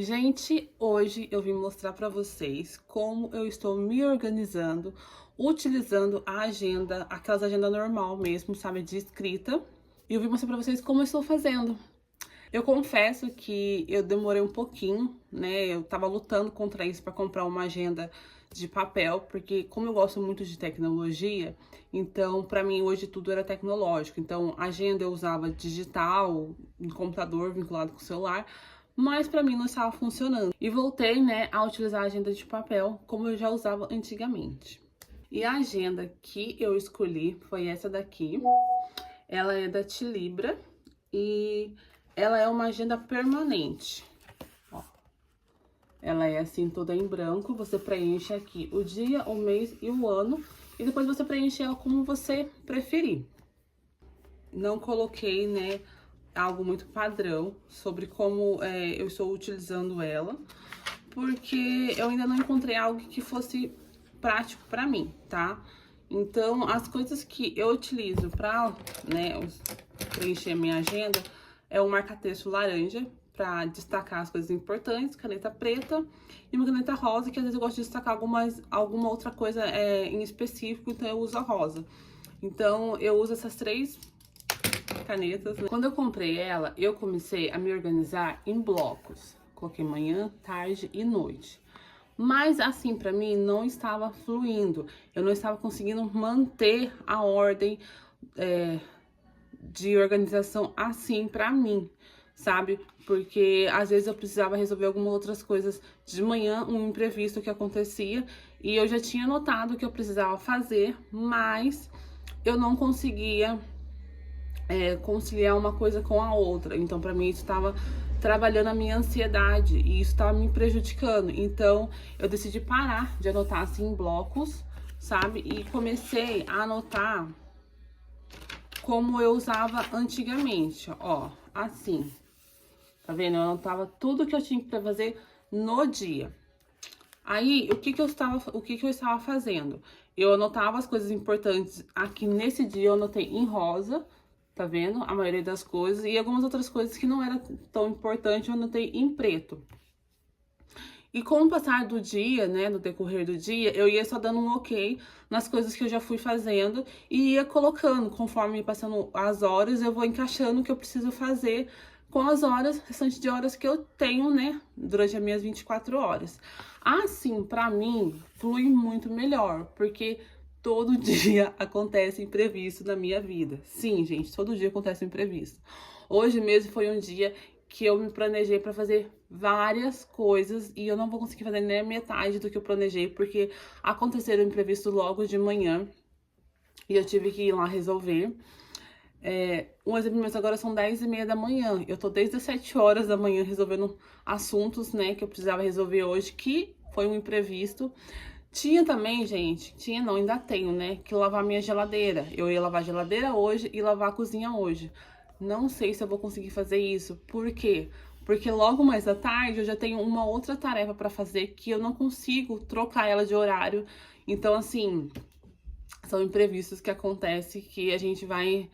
Gente, hoje eu vim mostrar para vocês como eu estou me organizando, utilizando a agenda, aquelas agendas normal mesmo, sabe, de escrita. E eu vim mostrar para vocês como eu estou fazendo. Eu confesso que eu demorei um pouquinho, né? Eu tava lutando contra isso para comprar uma agenda de papel, porque como eu gosto muito de tecnologia, então para mim hoje tudo era tecnológico. Então, agenda eu usava digital, no computador vinculado com o celular, mas para mim não estava funcionando. E voltei, né, a utilizar a agenda de papel, como eu já usava antigamente. E a agenda que eu escolhi foi essa daqui. Ela é da Tilibra e ela é uma agenda permanente. Ó, ela é assim toda em branco, você preenche aqui o dia, o mês e o ano, e depois você preenche ela como você preferir. Não coloquei, né, algo muito padrão sobre como eu estou utilizando ela, porque eu ainda não encontrei algo que fosse prático pra mim, tá? Então, as coisas que eu utilizo pra, né, preencher a minha agenda é o marca-texto laranja, pra destacar as coisas importantes, caneta preta e uma caneta rosa, que às vezes eu gosto de destacar alguma outra coisa em específico, então eu uso a rosa. Então, eu uso essas três canetas. Quando eu comprei ela, eu comecei a me organizar em blocos. Coloquei manhã, tarde e noite. Mas assim, pra mim, não estava fluindo. Eu não estava conseguindo manter a ordem de organização assim pra mim, sabe? Porque às vezes eu precisava resolver algumas outras coisas de manhã, um imprevisto que acontecia, e eu já tinha notado que eu precisava fazer, mas eu não conseguia conciliar uma coisa com a outra. Então, pra mim, isso estava trabalhando a minha ansiedade e isso estava me prejudicando. Então, eu decidi parar de anotar assim em blocos, sabe? E comecei a anotar como eu usava antigamente, ó, assim. Tá vendo? Eu anotava tudo que eu tinha que fazer no dia. Aí, o que que eu estava fazendo? Eu anotava as coisas importantes aqui nesse dia, eu anotei em rosa, tá vendo? A maioria das coisas. E algumas outras coisas que não era tão importante, eu anotei em preto. E com o passar do dia, né, no decorrer do dia, eu ia só dando um ok nas coisas que eu já fui fazendo e ia colocando, conforme passando as horas, eu vou encaixando o que eu preciso fazer com as horas, restante de horas que eu tenho, né, durante as minhas 24 horas. Assim, pra mim, flui muito melhor, porque todo dia acontece imprevisto na minha vida. Sim, gente, todo dia acontece imprevisto. Hoje mesmo foi um dia que eu me planejei para fazer várias coisas e eu não vou conseguir fazer nem a metade do que eu planejei, porque aconteceram imprevisto logo de manhã e eu tive que ir lá resolver. Um exemplo mesmo, agora são 10h30 da manhã. Eu tô desde as 7 horas da manhã resolvendo assuntos, né, que eu precisava resolver hoje, que foi um imprevisto. Tinha também, gente, tinha não, ainda tenho, né, que lavar minha geladeira. Eu ia lavar a geladeira hoje e lavar a cozinha hoje. Não sei se eu vou conseguir fazer isso. Por quê? Porque logo mais à tarde eu já tenho uma outra tarefa pra fazer que eu não consigo trocar ela de horário. Então, assim, são imprevistos que acontecem que a gente vai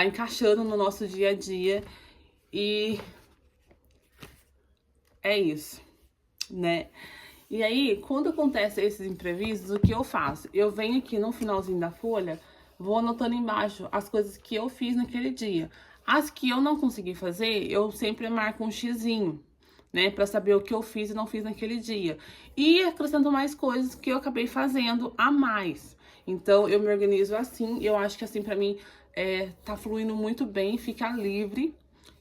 encaixando no nosso dia a dia e é isso, né? E aí, quando acontece esses imprevistos, o que eu faço? Eu venho aqui no finalzinho da folha, vou anotando embaixo as coisas que eu fiz naquele dia. As que eu não consegui fazer, eu sempre marco um xizinho, né? Pra saber o que eu fiz e não fiz naquele dia. E acrescento mais coisas que eu acabei fazendo a mais. Então, eu me organizo assim, eu acho que assim, pra mim, tá fluindo muito bem, fica livre.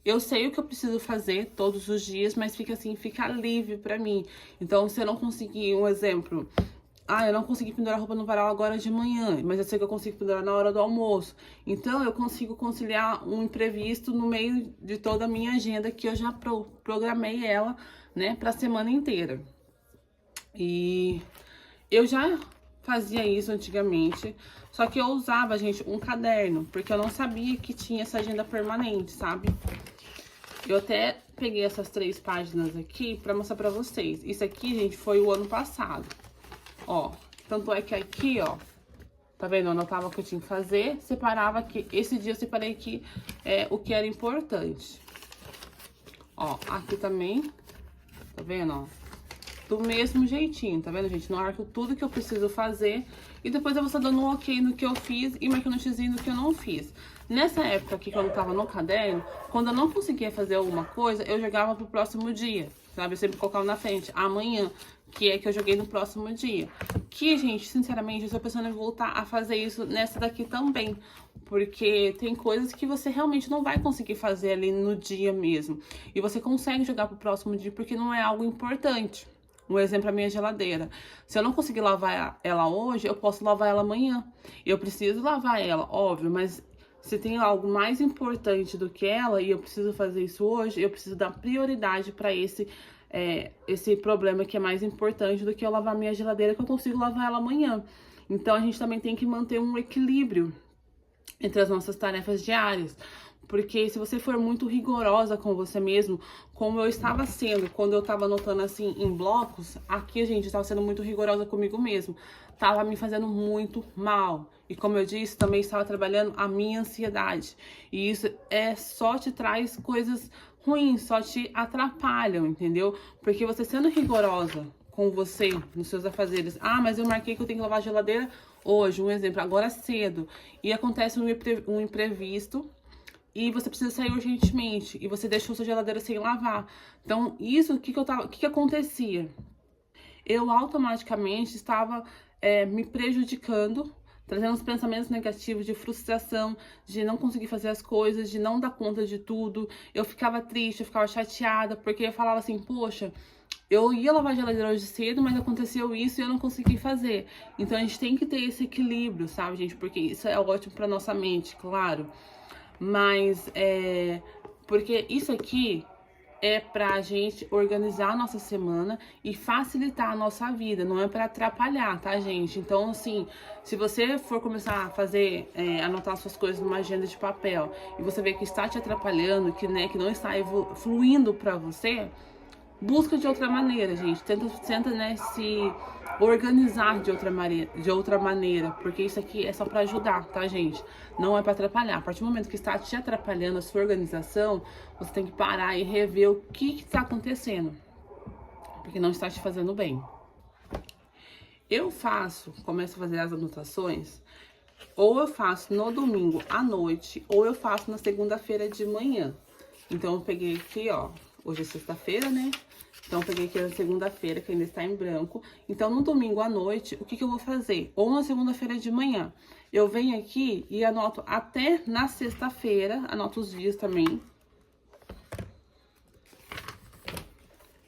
Eu sei o que eu preciso fazer todos os dias, mas fica assim, fica livre pra mim. Então, se eu não conseguir, um exemplo, eu não consegui pendurar roupa no varal agora de manhã, mas eu sei que eu consigo pendurar na hora do almoço. Então, eu consigo conciliar um imprevisto no meio de toda a minha agenda, que eu já programei ela, né, pra semana inteira. E eu já fazia isso antigamente, só que eu usava, gente, um caderno, porque eu não sabia que tinha essa agenda permanente, sabe? Eu até peguei essas 3 páginas aqui pra mostrar pra vocês. Isso aqui, gente, foi o ano passado. Ó, tanto é que aqui, ó, tá vendo? Eu anotava o que eu tinha que fazer, separava aqui. Esse dia eu separei aqui o que era importante. Ó, aqui também tá vendo, ó? Do mesmo jeitinho, tá vendo, gente? Não marco tudo que eu preciso fazer e depois eu vou só dando um ok no que eu fiz e marcando um xizinho no que eu não fiz. Nessa época aqui, quando eu tava no caderno, quando eu não conseguia fazer alguma coisa, eu jogava pro próximo dia, sabe? Eu sempre colocava na frente, amanhã, que é que eu joguei no próximo dia. Que, gente, sinceramente, eu estou pensando em voltar a fazer isso nessa daqui também. Porque tem coisas que você realmente não vai conseguir fazer ali no dia mesmo. E você consegue jogar pro próximo dia porque não é algo importante. Um exemplo é a minha geladeira. Se eu não conseguir lavar ela hoje, eu posso lavar ela amanhã. Eu preciso lavar ela, óbvio, mas se tem algo mais importante do que ela e eu preciso fazer isso hoje, eu preciso dar prioridade para esse problema que é mais importante do que eu lavar minha geladeira, que eu consigo lavar ela amanhã. Então, a gente também tem que manter um equilíbrio entre as nossas tarefas diárias. Porque se você for muito rigorosa com você mesmo, como eu estava sendo quando eu estava anotando assim em blocos, aqui, gente, eu estava sendo muito rigorosa comigo mesmo. Tava me fazendo muito mal. E como eu disse, também estava trabalhando a minha ansiedade. E isso só te traz coisas ruins, só te atrapalham, entendeu? Porque você sendo rigorosa com você, nos seus afazeres. Ah, mas eu marquei que eu tenho que lavar a geladeira hoje, um exemplo, agora cedo. E acontece um imprevisto e você precisa sair urgentemente e você deixou sua geladeira sem lavar. Então, isso, o que acontecia? Eu automaticamente estava me prejudicando, trazendo os pensamentos negativos de frustração, de não conseguir fazer as coisas, de não dar conta de tudo. Eu ficava triste, eu ficava chateada, porque eu falava assim, poxa, eu ia lavar a geladeira hoje cedo, mas aconteceu isso e eu não consegui fazer. Então, a gente tem que ter esse equilíbrio, sabe, gente? Porque isso é ótimo pra nossa mente, claro. Mas, porque isso aqui é pra gente organizar a nossa semana e facilitar a nossa vida, não é pra atrapalhar, tá, gente? Então, assim, se você for começar a fazer, anotar suas coisas numa agenda de papel e você vê que está te atrapalhando, que não está fluindo pra você, busca de outra maneira, gente. Tenta, né, se organizar de outra maneira, porque isso aqui é só pra ajudar, tá, gente? Não é pra atrapalhar. A partir do momento que está te atrapalhando a sua organização, você tem que parar e rever o que está acontecendo, porque não está te fazendo bem. Eu começo a fazer as anotações, ou eu faço no domingo à noite, ou eu faço na segunda-feira de manhã. Então, eu peguei aqui, ó, hoje é sexta-feira, né? Então, eu peguei aqui na segunda-feira, que ainda está em branco. Então, no domingo à noite, o que eu vou fazer? Ou na segunda-feira de manhã. Eu venho aqui e anoto até na sexta-feira, anoto os dias também.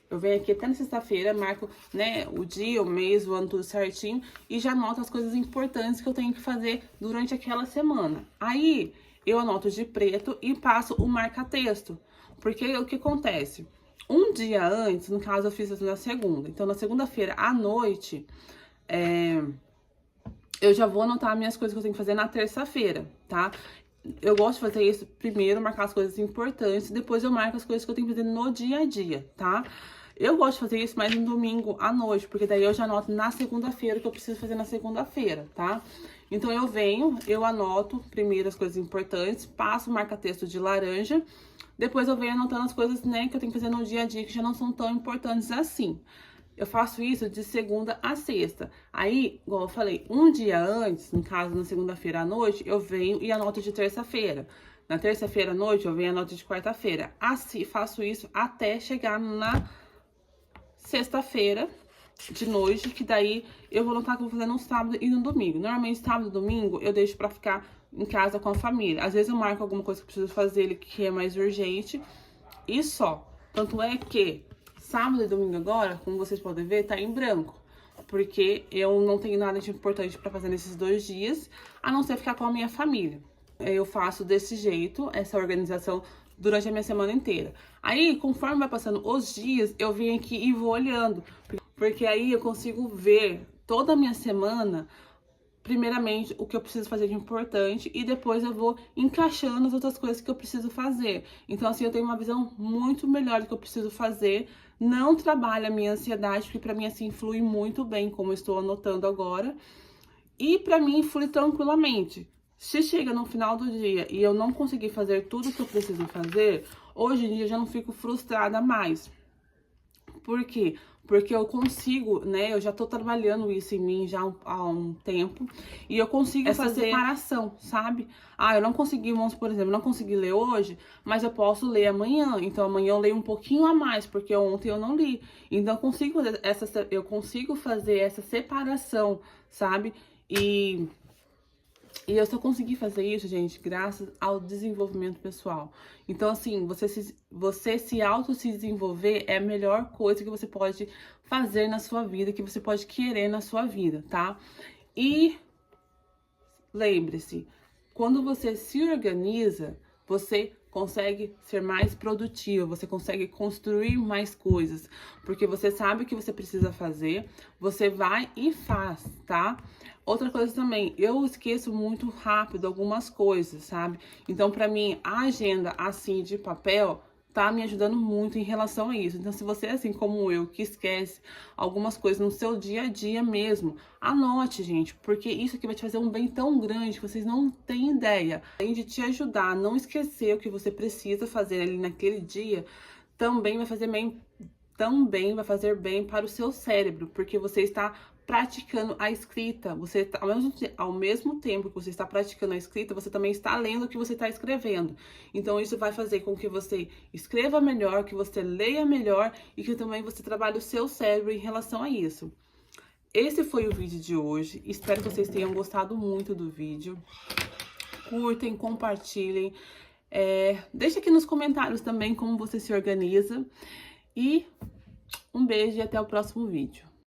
Eu venho aqui até na sexta-feira, marco, né, o dia, o mês, o ano, tudo certinho. E já anoto as coisas importantes que eu tenho que fazer durante aquela semana. Aí, eu anoto de preto e passo o marca-texto. Porque o que acontece? Um dia antes, no caso, eu fiz isso na segunda. Então, na segunda-feira, à noite, eu já vou anotar minhas coisas que eu tenho que fazer na terça-feira, tá? Eu gosto de fazer isso primeiro, marcar as coisas importantes, depois eu marco as coisas que eu tenho que fazer no dia a dia, tá? Eu gosto de fazer isso mais no domingo à noite, porque daí eu já anoto na segunda-feira o que eu preciso fazer na segunda-feira, tá? Então, eu anoto primeiro as coisas importantes, passo o marca-texto de laranja, depois eu venho anotando as coisas, né, que eu tenho que fazer no dia a dia, que já não são tão importantes assim. Eu faço isso de segunda a sexta. Aí, igual eu falei, um dia antes, no caso, na segunda-feira à noite, eu venho e anoto de terça-feira. Na terça-feira à noite, eu venho e anoto de quarta-feira. Assim, faço isso até chegar na sexta-feira de noite, que daí eu vou anotar que eu vou fazer no sábado e no domingo. Normalmente, sábado e domingo, eu deixo pra ficar em casa com a família. Às vezes eu marco alguma coisa que eu preciso fazer, que é mais urgente, e só. Tanto é que sábado e domingo agora, como vocês podem ver, tá em branco. Porque eu não tenho nada de importante pra fazer nesses 2 dias, a não ser ficar com a minha família. Eu faço desse jeito, essa organização, durante a minha semana inteira. Aí, conforme vai passando os dias, eu venho aqui e vou olhando. Porque aí eu consigo ver toda a minha semana, primeiramente, o que eu preciso fazer de importante e depois eu vou encaixando as outras coisas que eu preciso fazer. Então, assim, eu tenho uma visão muito melhor do que eu preciso fazer. Não trabalha a minha ansiedade, porque pra mim, assim, flui muito bem, como eu estou anotando agora. E pra mim, flui tranquilamente. Se chega no final do dia e eu não conseguir fazer tudo que eu preciso fazer, hoje em dia eu já não fico frustrada mais. Por quê? Porque eu consigo, né? Eu já tô trabalhando isso em mim já há um tempo. E eu consigo fazer separação, sabe? Ah, eu não consegui, por exemplo, não consegui ler hoje, mas eu posso ler amanhã. Então amanhã eu leio um pouquinho a mais, porque ontem eu não li. Então eu consigo fazer essa separação, sabe? E eu só consegui fazer isso, gente, graças ao desenvolvimento pessoal. Então, assim, você se se desenvolver é a melhor coisa que você pode fazer na sua vida, que você pode querer na sua vida, tá? E lembre-se, quando você se organiza, você consegue ser mais produtivo, você consegue construir mais coisas, porque você sabe o que você precisa fazer, você vai e faz, tá? Outra coisa também, eu esqueço muito rápido algumas coisas, sabe? Então, pra mim, a agenda assim de papel tá me ajudando muito em relação a isso. Então, se você é assim como eu, que esquece algumas coisas no seu dia a dia mesmo, anote, gente, porque isso aqui vai te fazer um bem tão grande que vocês não têm ideia. Além de te ajudar a não esquecer o que você precisa fazer ali naquele dia, também vai fazer bem para o seu cérebro, porque você está praticando a escrita. Você ao mesmo tempo que você está praticando a escrita, você também está lendo o que você está escrevendo. Então isso vai fazer com que você escreva melhor, que você leia melhor e que também você trabalhe o seu cérebro em relação a isso. Esse foi o vídeo de hoje. Espero que vocês tenham gostado muito do vídeo. Curtem, compartilhem. Deixa aqui nos comentários também como você se organiza. E um beijo e até o próximo vídeo.